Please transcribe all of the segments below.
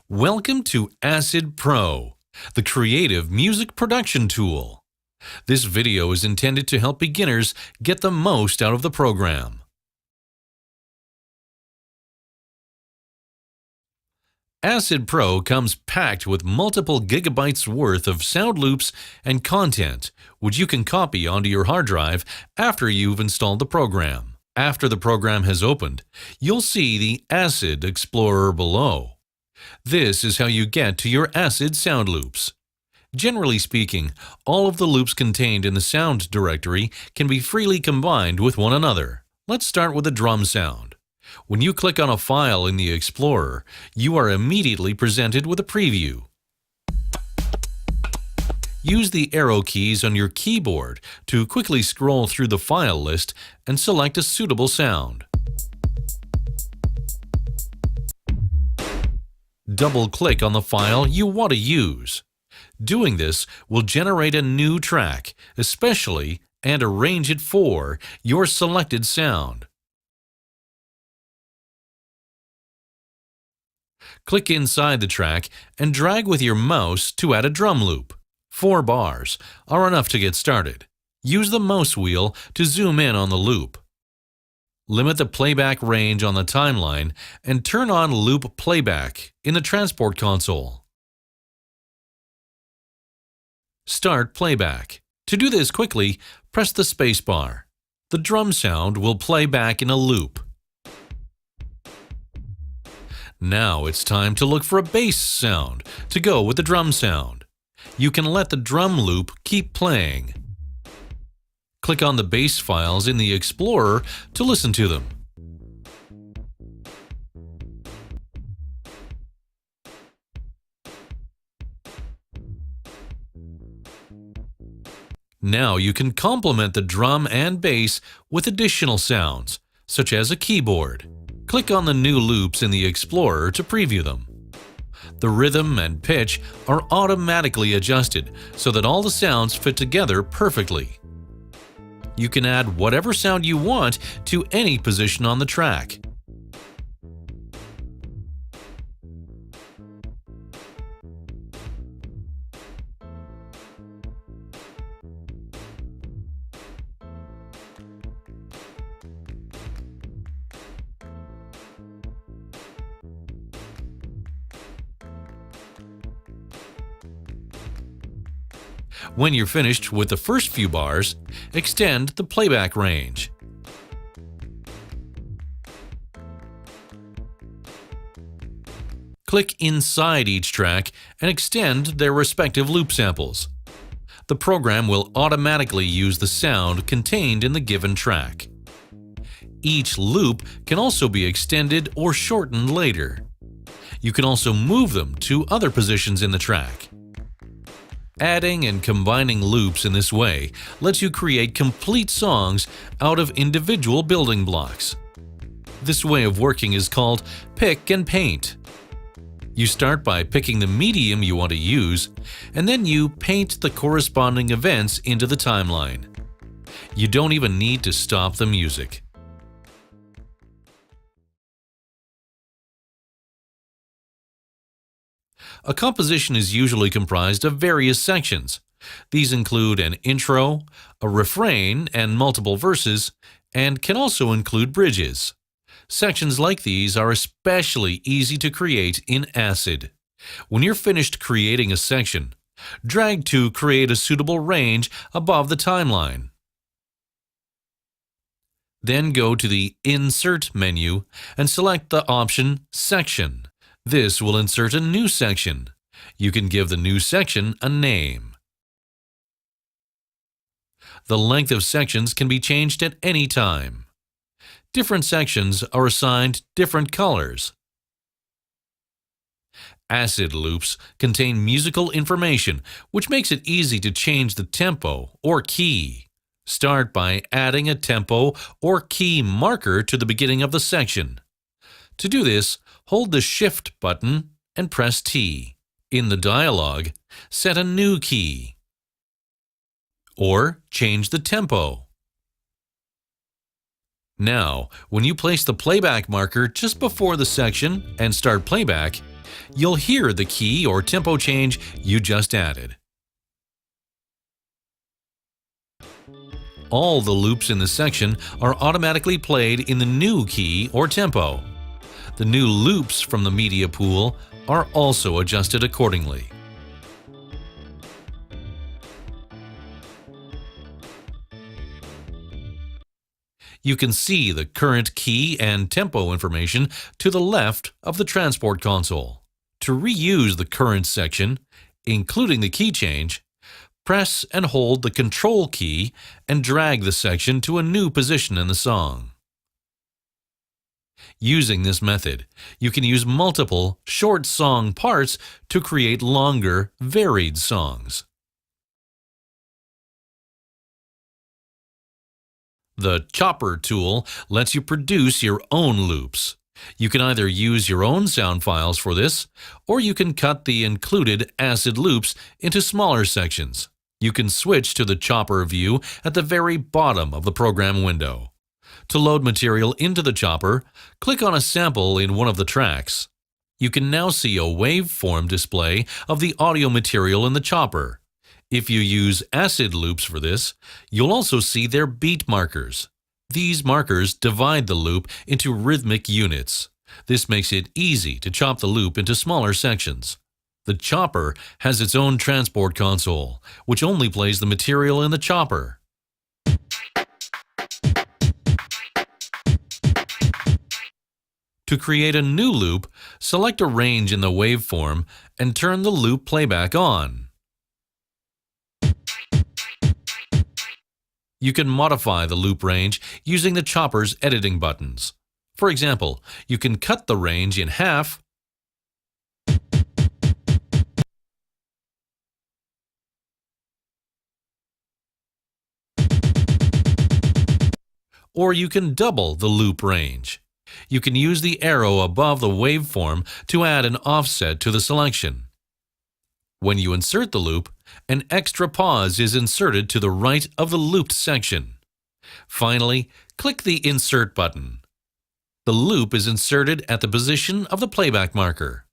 Welcome to Acid Pro, the creative music production tool. This video is intended to help beginners get the most out of the program. Acid Pro comes packed with multiple gigabytes worth of sound loops and content, which you can copy onto your hard drive after you've installed the program. After the program has opened, you'll see the Acid Explorer below. This is how you get to your Acid sound loops. Generally speaking, all of the loops contained in the sound directory can be freely combined with one another. Let's start with the drum sound. When you click on a file in the Explorer, you are immediately presented with a preview. Use the arrow keys on your keyboard to quickly scroll through the file list and select a suitable sound. Double-click on the file you want to use. Doing this will generate a new track, especially and arrange it for your selected sound. Click inside the track and drag with your mouse to add a drum loop. 4 bars are enough to get started. Use the mouse wheel to zoom in on the loop. Limit the playback range on the timeline and turn on loop playback in the transport console. Start playback. To do this quickly, press the spacebar. The drum sound will play back in a loop. Now it's time to look for a bass sound to go with the drum sound. You can let the drum loop keep playing. Click on the bass files in the Explorer to listen to them. Now you can complement the drum and bass with additional sounds, such as a keyboard. Click on the new loops in the Explorer to preview them. The rhythm and pitch are automatically adjusted so that all the sounds fit together perfectly. You can add whatever sound you want to any position on the track. When you're finished with the first few bars, extend the playback range. Click inside each track and extend their respective loop samples. The program will automatically use the sound contained in the given track. Each loop can also be extended or shortened later. You can also move them to other positions in the track. Adding and combining loops in this way lets you create complete songs out of individual building blocks. This way of working is called pick and paint. You start by picking the medium you want to use, and then you paint the corresponding events into the timeline. You don't even need to stop the music. A composition is usually comprised of various sections. These include an intro, a refrain, and multiple verses, and can also include bridges. Sections like these are especially easy to create in Acid. When you're finished creating a section, drag to create a suitable range above the timeline. Then go to the Insert menu and select the option Section. This will insert a new section. You can give the new section a name. The length of sections can be changed at any time. Different sections are assigned different colors. Acid loops contain musical information, which makes it easy to change the tempo or key. Start by adding a tempo or key marker to the beginning of the section. To do this, hold the Shift button and press T. In the dialog, set a new key. Or change the tempo. Now, when you place the playback marker just before the section and start playback, you'll hear the key or tempo change you just added. All the loops in the section are automatically played in the new key or tempo. The new loops from the media pool are also adjusted accordingly. You can see the current key and tempo information to the left of the transport console. To reuse the current section, including the key change, press and hold the Control key and drag the section to a new position in the song. Using this method, you can use multiple short song parts to create longer, varied songs. The Chopper tool lets you produce your own loops. You can either use your own sound files for this, or you can cut the included ACID loops into smaller sections. You can switch to the Chopper view at the very bottom of the program window. To load material into the Chopper, click on a sample in one of the tracks. You can now see a waveform display of the audio material in the Chopper. If you use ACID loops for this, you'll also see their beat markers. These markers divide the loop into rhythmic units. This makes it easy to chop the loop into smaller sections. The Chopper has its own transport console, which only plays the material in the Chopper. To create a new loop, select a range in the waveform and turn the loop playback on. You can modify the loop range using the Chopper's editing buttons. For example, you can cut the range in half or you can double the loop range. You can use the arrow above the waveform to add an offset to the selection. When you insert the loop, an extra pause is inserted to the right of the looped section. Finally, click the Insert button. The loop is inserted at the position of the playback marker.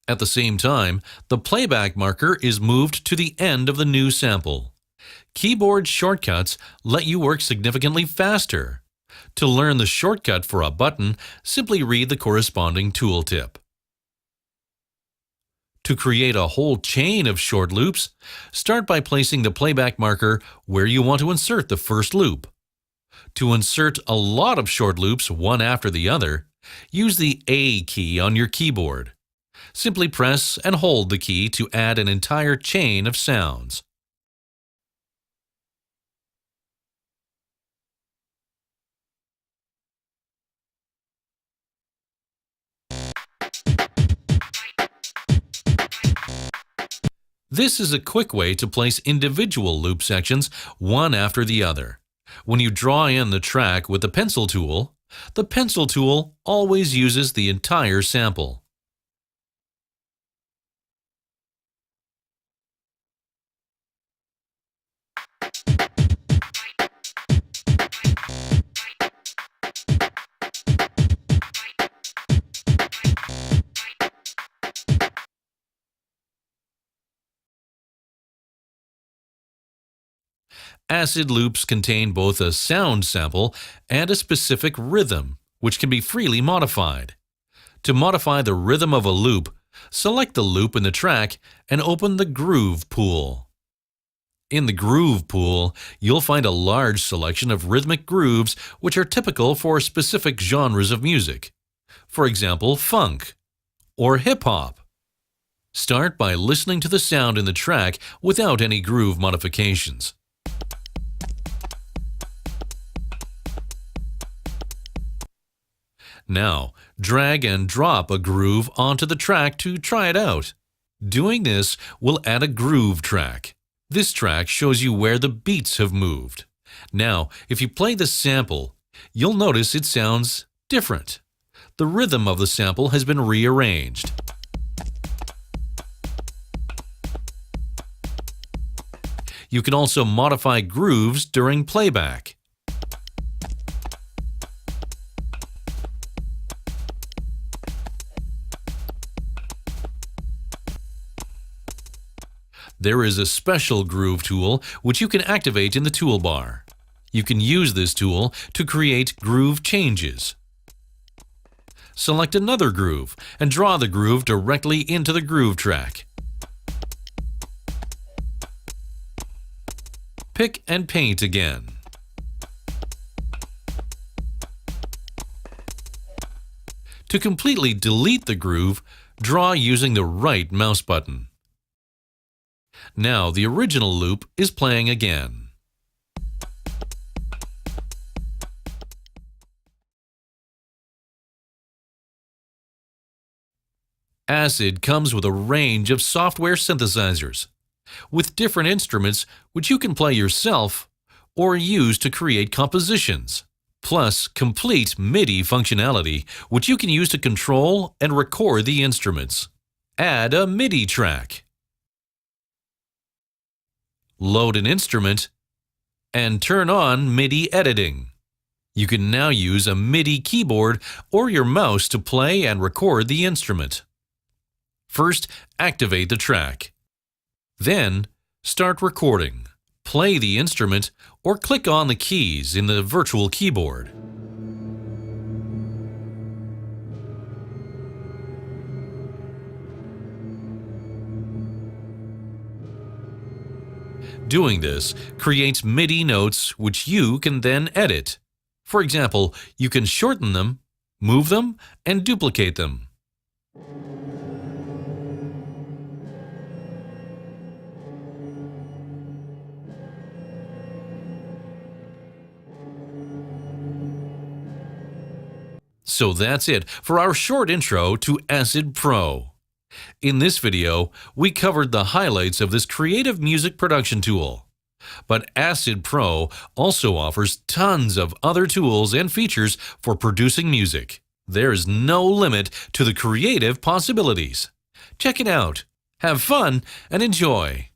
At the same time, the playback marker is moved to the end of the new sample. Keyboard shortcuts let you work significantly faster. To learn the shortcut for a button, simply read the corresponding tooltip. To create a whole chain of short loops, start by placing the playback marker where you want to insert the first loop. To insert a lot of short loops one after the other, use the A key on your keyboard. Simply press and hold the key to add an entire chain of sounds. This is a quick way to place individual loop sections one after the other. When you draw in the track with the pencil tool always uses the entire sample. ACID loops contain both a sound sample and a specific rhythm, which can be freely modified. To modify the rhythm of a loop, select the loop in the track and open the Groove pool. In the Groove pool, you'll find a large selection of rhythmic grooves which are typical for specific genres of music. For example, funk or hip-hop. Start by listening to the sound in the track without any groove modifications. Now, drag and drop a groove onto the track to try it out. Doing this will add a groove track. This track shows you where the beats have moved. Now, if you play the sample, you'll notice it sounds different. The rhythm of the sample has been rearranged. You can also modify grooves during playback. There is a special groove tool which you can activate in the toolbar. You can use this tool to create groove changes. Select another groove and draw the groove directly into the groove track. Pick and paint again. To completely delete the groove, draw using the right mouse button. Now the original loop is playing again. ACID comes with a range of software synthesizers, with different instruments which you can play yourself or use to create compositions, plus complete MIDI functionality which you can use to control and record the instruments. Add a MIDI track. Load an instrument and turn on MIDI editing. You can now use a MIDI keyboard or your mouse to play and record the instrument. First, activate the track. Then, start recording. Play the instrument or click on the keys in the virtual keyboard. Doing this creates MIDI notes which you can then edit. For example, you can shorten them, move them, and duplicate them. So that's it for our short intro to ACID Pro. In this video, we covered the highlights of this creative music production tool. But ACID Pro also offers tons of other tools and features for producing music. There's no limit to the creative possibilities. Check it out. Have fun and enjoy.